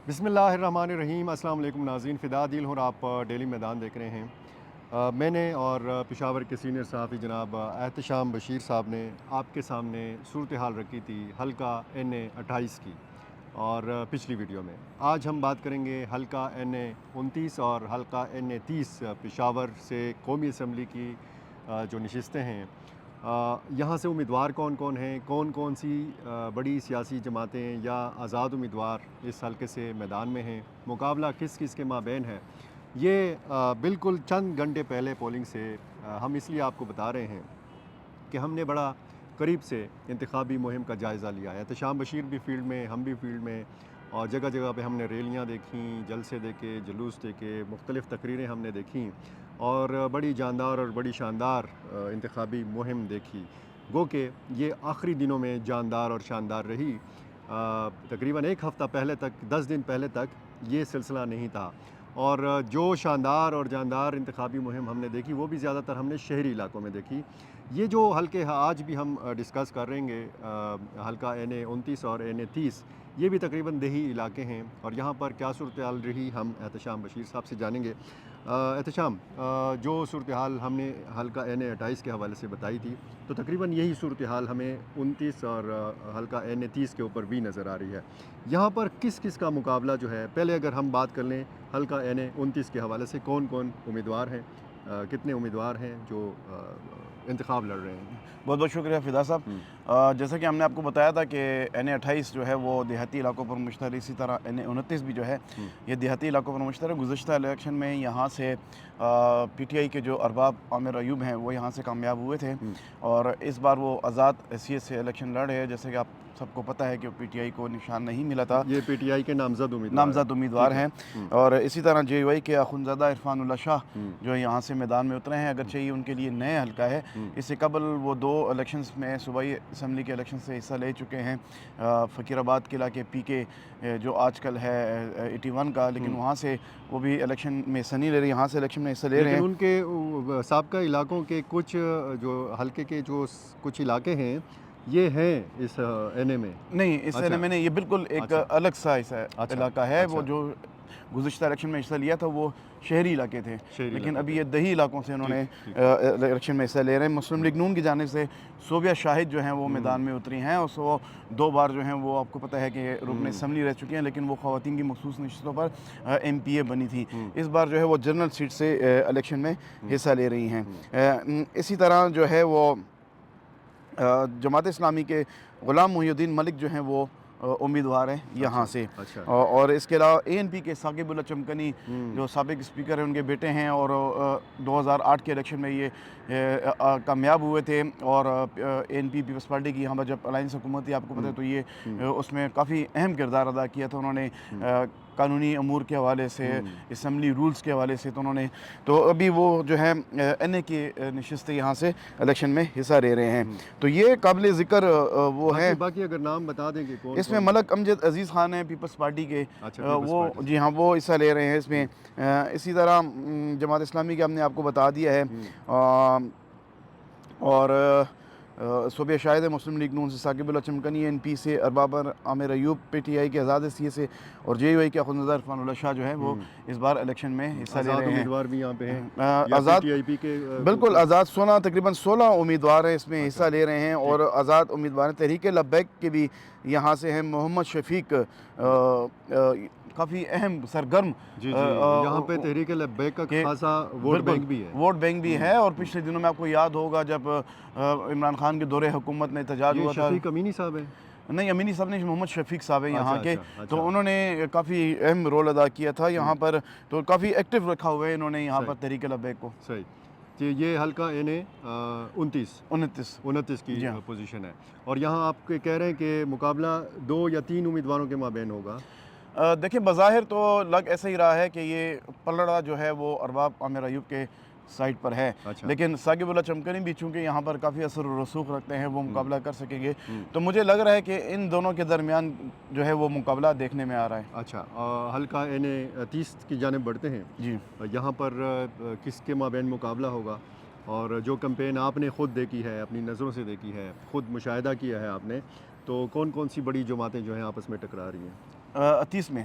بسم اللہ الرحمن الرحیم۔ السلام علیکم ناظرین، فدا دل ہوں، آپ ڈیلی میدان دیکھ رہے ہیں۔ میں نے اور پشاور کے سینئر صحافی جناب احتشام بشیر صاحب نے آپ کے سامنے صورتحال رکھی تھی حلقہ NA-28 کی، اور پچھلی ویڈیو میں آج ہم بات کریں گے حلقہ NA-29 اور حلقہ NA-30 پشاور سے قومی اسمبلی کی جو نشستیں ہیں، یہاں سے امیدوار کون کون ہیں، کون کون سی بڑی سیاسی جماعتیں یا آزاد امیدوار اس حلقے سے میدان میں ہیں، مقابلہ کس کس کے مابین ہے، یہ بالکل چند گھنٹے پہلے پولنگ سے ہم اس لیے آپ کو بتا رہے ہیں کہ ہم نے بڑا قریب سے انتخابی مہم کا جائزہ لیا ہے۔ احتشام بشیر بھی فیلڈ میں، ہم بھی فیلڈ میں، اور جگہ جگہ پہ ہم نے ریلیاں دیکھیں، جلسے دیکھے، جلوس دیکھے، مختلف تقریریں ہم نے دیکھیں، اور بڑی جاندار اور بڑی شاندار انتخابی مہم دیکھی۔ گو کہ یہ آخری دنوں میں جاندار اور شاندار رہی۔ تقریباً ایک ہفتہ پہلے تک، 10 دن پہلے تک یہ سلسلہ نہیں تھا، اور جو شاندار اور جاندار انتخابی مہم ہم نے دیکھی وہ بھی زیادہ تر ہم نے شہری علاقوں میں دیکھی۔ یہ جو حلقے آج بھی ہم ڈسکس کر رہیں گے، حلقہ NA-29 اور NA-30، یہ بھی تقریباً دیہی علاقے ہیں، اور یہاں پر کیا صورتحال رہی ہم احتشام بشیر صاحب سے جانیں گے۔ احتشام، جو صورتحال ہم نے حلقہ NA-28 کے حوالے سے بتائی تھی، تو تقریباً یہی صورتحال ہمیں 29 اور حلقہ NA-30 کے اوپر بھی نظر آ رہی ہے۔ یہاں پر کس کس کا مقابلہ جو ہے، پہلے اگر ہم بات کر لیں حلقہ NA-29 کے حوالے سے، کون کون امیدوار ہیں، کتنے امیدوار ہیں جو انتخاب لڑ رہے ہیں؟ بہت بہت شکریہ فدا صاحب۔ جیسا کہ ہم نے آپ کو بتایا تھا کہ NA-28 جو ہے وہ دیہاتی علاقوں پر مشتمل ہے، اسی طرح NA-29 بھی جو ہے یہ دیہاتی علاقوں پر مشتمل ہے۔ گزشتہ الیکشن میں یہاں سے PTI کے جو ارباب عامر ایوب ہیں وہ یہاں سے کامیاب ہوئے تھے، اور اس بار وہ آزاد حیثیت سے الیکشن لڑ رہے ہیں۔ جیسے کہ آپ سب کو پتہ ہے کہ PTI کو نشان نہیں ملا تھا، یہ PTI کے نامزد امیدوار ہیں، اور اسی طرح JUI کے اخندزادہ عرفان اللہ شاہ جو یہاں سے میدان میں اترے ہیں، اگرچہ یہ ان کے لیے نئے حلقہ ہے۔ اس سے قبل وہ 2 الیکشنز میں صوبائی اسمبلی کے الیکشن سے حصہ لے چکے ہیں، فقیر آباد قلعہ کے PK جو آج کل ہے 81 کا، لیکن وہاں سے وہ بھی الیکشن میں حصہ نہیں لے رہے، یہاں سے الیکشن میں حصہ لے رہے ہیں۔ لیکن ان کے سابقہ علاقوں کے کچھ جو حلقے کے جو کچھ علاقے ہیں یہ ہیں اس NA میں؟ نہیں، اس NA میں نہیں، یہ بالکل ایک الگ سا علاقہ ہے۔ وہ جو گزشتہ الیکشن میں حصہ لیا تھا وہ شہری علاقے تھے، لیکن ابھی یہ دیہی علاقوں سے انہوں نے الیکشن میں حصہ لے رہے ہیں۔ مسلم لیگ نون کی جانب سے صوبیہ شاہد جو ہیں وہ میدان میں اتری ہیں، اور وہ 2 بار جو ہیں وہ آپ کو پتہ ہے کہ رکن اسمبلی رہ چکی ہیں، لیکن وہ خواتین کی مخصوص نشستوں پر MPA بنی تھی۔ اس بار جو ہے وہ جنرل سیٹ سے الیکشن میں حصہ لے رہی ہیں۔ اسی طرح جو ہے وہ جماعت اسلامی کے غلام محی الدین ملک جو ہیں وہ امیدوار ہیں یہاں سے، اور اس کے علاوہ ANP کے ثاقب اللہ چمکنی جو سابق اسپیکر ہیں ان کے بیٹے ہیں، اور 2008 کے الیکشن میں یہ کامیاب ہوئے تھے، اور ANP پیپلز پارٹی کی یہاں پر جب الائنس حکومت تھی، آپ کو پتہ ہے، تو یہ اس میں کافی اہم کردار ادا کیا تھا انہوں نے، قانونی امور کے حوالے سے، اسمبلی رولز کے حوالے سے، تو ابھی وہ جو ہے NA کی نشست یہاں سے الیکشن میں حصہ لے رہے ہیں۔ تو یہ قابل ذکر وہ ہیں۔ باقی اگر نام بتا دیں گے کون؟ اس میں ملک امجد عزیز خان ہیں پیپلز پارٹی کے، وہ جی ہاں وہ حصہ لے رہے ہیں اس میں۔ اسی طرح جماعت اسلامی کے ہم نے آپ کو بتا دیا ہے، اور صوبیہ شاہد مسلم لیگ نون سے ثاقب اللہ چمکنی، NP سے ارباب عامر ایوب PTI کے آزاد حیثیت سے، اور JUI کے اخندزادہ عرفان اللہ شاہ جو ہیں وہ اس بار الیکشن میں حصہ لے رہے ہیں۔ امیدوار بھی یہاں پہ ہیں، آزاد PTIP کے بالکل آزاد تقریباً 16 امیدوار ہیں اس میں حصہ لے رہے ہیں، اور آزاد امیدوار ہیں۔ تحریک لبیک کے بھی یہاں سے ہیں، محمد شفیق کافی اہم سرگرم، یہاں پہ تحریک لبیک کا خاصا ووٹ بینک بھی ہے، اور پچھلے دنوں میں آپ کو یاد ہوگا جب عمران خان کے دور حکومت میں احتجاج ہوا تھا۔ شفیق امینی صاحب ہیں؟ نہیں، امینی صاحب نے، محمد شفیق صاحب ہیں یہاں کے، تو انہوں نے کافی اہم رول ادا کیا تھا یہاں پر، تو کافی ایکٹیو رکھا ہوا ہے انہوں نے یہاں پر تحریک لبیک کو۔ صحیح، یہ حلقہ NA-29 کی پوزیشن ہے، اور یہاں آپ کہہ رہے ہیں کہ مقابلہ 2 یا 3 امیدواروں کے مابین ہوگا۔ دیکھیں، بظاہر تو لگ ایسا ہی رہا ہے کہ یہ پلڑا جو ہے وہ ارباب عامر ایوب کے سائٹ پر ہے، لیکن ثاقب اللہ چمکنی بھی چونکہ یہاں پر کافی اثر و رسوخ رکھتے ہیں، وہ مقابلہ کر سکیں گے، تو مجھے لگ رہا ہے کہ ان دونوں کے درمیان جو ہے وہ مقابلہ دیکھنے میں آ رہا ہے۔ اچھا، حلقہ NA-30 کی جانب بڑھتے ہیں، جی، یہاں پر کس کے مابین مقابلہ ہوگا، اور جو کمپین آپ نے خود دیکھی ہے، اپنی نظروں سے دیکھی ہے، خود مشاہدہ کیا ہے آپ نے، تو کون کون سی بڑی جماعتیں جو ہیں آپس میں ٹکرا رہی ہیں؟ 30 میں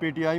PTI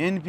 NP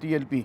TLP,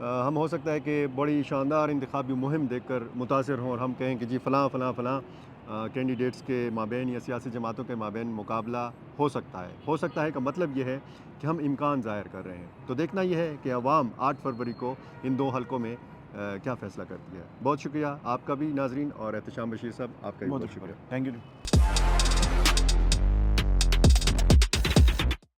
ہم ہو سکتا ہے کہ بڑی شاندار انتخابی مہم دیکھ کر متاثر ہوں اور ہم کہیں کہ جی فلاں فلاں فلاں کینڈیڈیٹس کے مابین یا سیاسی جماعتوں کے مابین مقابلہ ہو سکتا ہے کا مطلب یہ ہے کہ ہم امکان ظاہر کر رہے ہیں. تو دیکھنا یہ ہے کہ عوام 8 فروری کو ان 2 حلقوں میں کیا فیصلہ کرتی ہے. بہت شکریہ آپ کا بھی ناظرین، اور احتشام بشیر صاحب آپ کا بھی بہت شکریہ. Thank you.